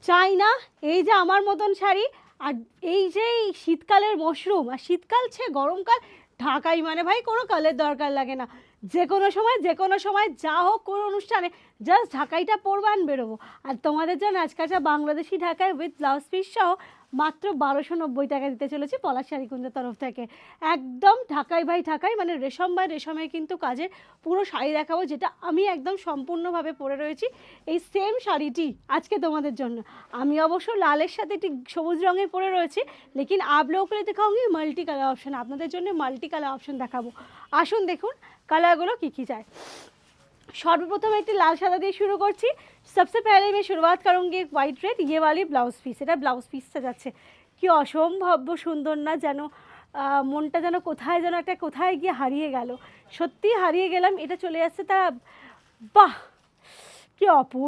চাই না এই যে আমার মতন শাড়ি, আর এই যে শীতকালের মশরুম, আর শীতকাল ছে গরমকাল, ঢাকাই মানে ভাই কোনো কালের দরকার লাগে না, যে কোনো সময় যা হোক কোনো অনুষ্ঠানে জাস্ট ঢাকাইটা পরবো আর বেরোবো। আর তোমাদের জন্য আজকে একটা বাংলাদেশি ঢাকাই উইথ ব্লাউজ পিস সহ মাত্র 1290 টাকা দিতে চলেছি পলাশ শাড়িকুঞ্জের তরফ থেকে। একদম ঢাকাই ভাই ঢাকাই, মানে রেশম বাই রেশমের কিন্তু কাজের পুরো শাড়ি দেখাবো, যেটা আমি একদম সম্পূর্ণভাবে পরে রয়েছি। এই সেম শাড়িটি আজকে তোমাদের জন্য, আমি অবশ্য লালের সাথে ঠিক সবুজ রঙের পরে রয়েছি, লেকিন আপ লোক দেখাওঙ্গি মাল্টি কালার অপশন, আপনাদের জন্য মাল্টি কালার অপশন দেখাবো। আসুন দেখুন কালারগুলো কী কী যায়। सर्वप्रथम एक लाल सादा दिए शुरू करছি। सबसे पहले मैं शुरुआत करूँगी एक वाइट रेड ये वाली ब्लाउज पिस, এটা ব্লাউজ পিসটা যাচ্ছে কি অসম্ভব সুন্দর না, যেন মনটা যেন কোথায় যেন একটা কোথায় গিয়ে হারিয়ে গেল, সত্যি হারিয়ে গেলাম। এটা চলে যাচ্ছে তা বাহ কি অপূর্ব।